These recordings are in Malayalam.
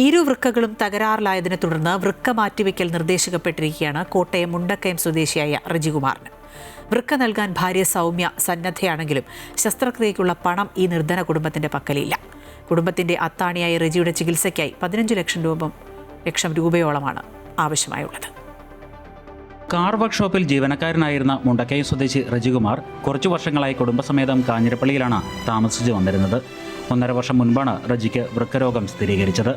ഇരുവൃക്കകളും തകരാറിലായതിനെ തുടർന്ന് വൃക്ക മാറ്റിവെക്കൽ നിർദ്ദേശിക്കപ്പെട്ടിരിക്കുകയാണ് കോട്ടയം മുണ്ടക്കയം സ്വദേശിയായ റജികുമാറിന്. വൃക്ക നൽകാൻ ഭാര്യ സൗമ്യ സന്നദ്ധയാണെങ്കിലും ശസ്ത്രക്രിയയ്ക്കുള്ള പണം ഈ നിർധന കുടുംബത്തിന്റെ പക്കലില്ല. കുടുംബത്തിന്റെ അത്താണിയായ റജിയുടെ ചികിത്സയ്ക്കായി 15 ലക്ഷം രൂപയോളമാണ് ആവശ്യമായുള്ളത്. കാർ വർക്ക്ഷോപ്പിൽ ജീവനക്കാരനായിരുന്ന മുണ്ടക്കയം സ്വദേശി റജികുമാർ കുറച്ചു വർഷങ്ങളായി കുടുംബസമേതം കാഞ്ഞിരപ്പള്ളിയിലാണ് താമസിച്ചു വന്നിരുന്നത്. 1.5 വർഷം മുൻപാണ് റജിക്ക് വൃക്കരോഗം സ്ഥിരീകരിച്ചത്.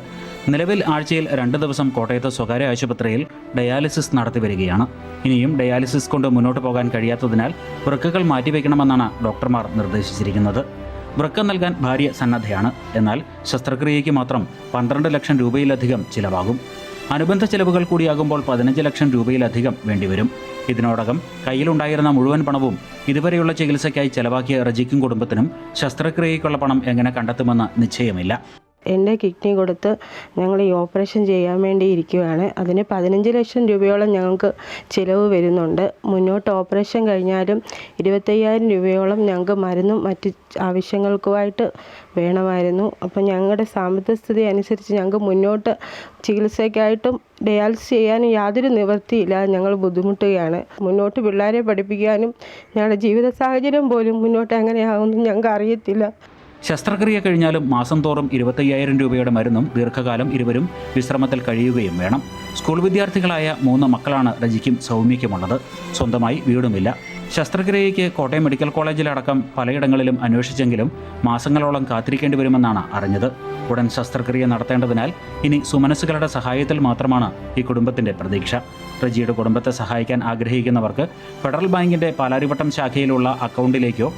നിലവിൽ ആഴ്ചയിൽ 2 ദിവസം കോട്ടയത്ത് സ്വകാര്യ ആശുപത്രിയിൽ ഡയാലിസിസ് നടത്തിവരികയാണ്. ഇനിയും ഡയാലിസിസ് കൊണ്ട് മുന്നോട്ട് പോകാൻ കഴിയാത്തതിനാൽ വൃക്കകൾ മാറ്റിവെക്കണമെന്നാണ് ഡോക്ടർമാർ നിർദ്ദേശിച്ചിരിക്കുന്നത്. വൃക്ക നൽകാൻ ഭാര്യ സന്നദ്ധയാണ്. എന്നാൽ ശസ്ത്രക്രിയയ്ക്ക് മാത്രം 12 ലക്ഷം രൂപയിലധികം ചിലവാകും. അനുബന്ധ ചെലവുകൾ കൂടിയാകുമ്പോൾ 15 ലക്ഷം രൂപയിലധികം വേണ്ടിവരും. ഇതിനോടകം കയ്യിലുണ്ടായിരുന്ന മുഴുവൻ പണവും ഇതുവരെയുള്ള ചികിത്സയ്ക്കായി ചെലവാക്കിയ റജിക്കും കുടുംബത്തിനും ശസ്ത്രക്രിയയ്ക്കുള്ള പണം എങ്ങനെ കണ്ടെത്തുമെന്ന് നിശ്ചയമില്ല. എൻ്റെ കിഡ്നി കൊടുത്ത് ഞങ്ങൾ ഈ ഓപ്പറേഷൻ ചെയ്യാൻ വേണ്ടി ഇരിക്കുകയാണ്. അതിന് 15 ലക്ഷം രൂപയോളം ഞങ്ങൾക്ക് ചിലവ് വരുന്നുണ്ട്. മുന്നോട്ട് ഓപ്പറേഷൻ കഴിഞ്ഞാലും 25,000 രൂപയോളം ഞങ്ങൾക്ക് മരുന്നും മറ്റ് ആവശ്യങ്ങൾക്കുമായിട്ട് വേണമായിരുന്നു. അപ്പം ഞങ്ങളുടെ സാമ്പത്തിക സ്ഥിതി അനുസരിച്ച് ഞങ്ങൾക്ക് മുന്നോട്ട് ചികിത്സയ്ക്കായിട്ടും ഡയാലിസിസ് ചെയ്യാനും യാതൊരു നിവൃത്തിയില്ല. ഞങ്ങൾ ബുദ്ധിമുട്ടുകയാണ്. മുന്നോട്ട് പിള്ളേരെ പഠിപ്പിക്കാനും ഞങ്ങളുടെ ജീവിത സാഹചര്യം പോലും മുന്നോട്ട് എങ്ങനെയാകുമെന്ന് ഞങ്ങൾക്ക് അറിയത്തില്ല. ശസ്ത്രക്രിയ കഴിഞ്ഞാലും മാസം തോറും 25,000 രൂപയുടെ മരുന്നും ദീർഘകാലം ഇരുവരും വിശ്രമത്തിൽ കഴിയുകയും വേണം. സ്കൂൾ വിദ്യാർത്ഥികളായ 3 മക്കളാണ് റജിക്കും സൗമ്യയ്ക്കുമുള്ളത്. സ്വന്തമായി വീടുമില്ല. ശസ്ത്രക്രിയയ്ക്ക് കോട്ടയം മെഡിക്കൽ കോളേജിലടക്കം പലയിടങ്ങളിലും അന്വേഷിച്ചെങ്കിലും മാസങ്ങളോളം കാത്തിരിക്കേണ്ടി വരുമെന്നാണ് അറിഞ്ഞത്. ഉടൻ ശസ്ത്രക്രിയ നടത്തേണ്ടതിനാൽ ഇനി സുമനസ്സുകളുടെ സഹായത്തിൽ മാത്രമാണ് ഈ കുടുംബത്തിൻ്റെ പ്രതീക്ഷ. റജിയുടെ കുടുംബത്തെ സഹായിക്കാൻ ആഗ്രഹിക്കുന്നവർക്ക് ഫെഡറൽ ബാങ്കിൻ്റെ പാലാരിവട്ടം ശാഖയിലുള്ള അക്കൗണ്ടിലേക്കോ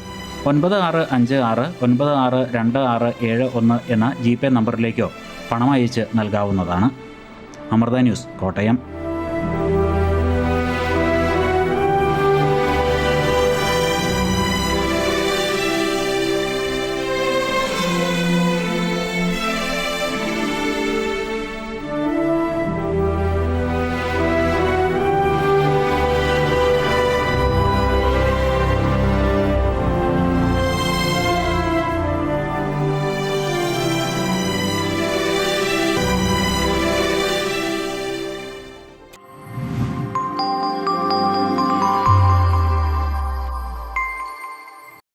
9656962671 എന്ന GPay നമ്പറിലേക്കോ പണം അയച്ച് നൽകാവുന്നതാണ്. അമൃത ന്യൂസ്, കോട്ടയം.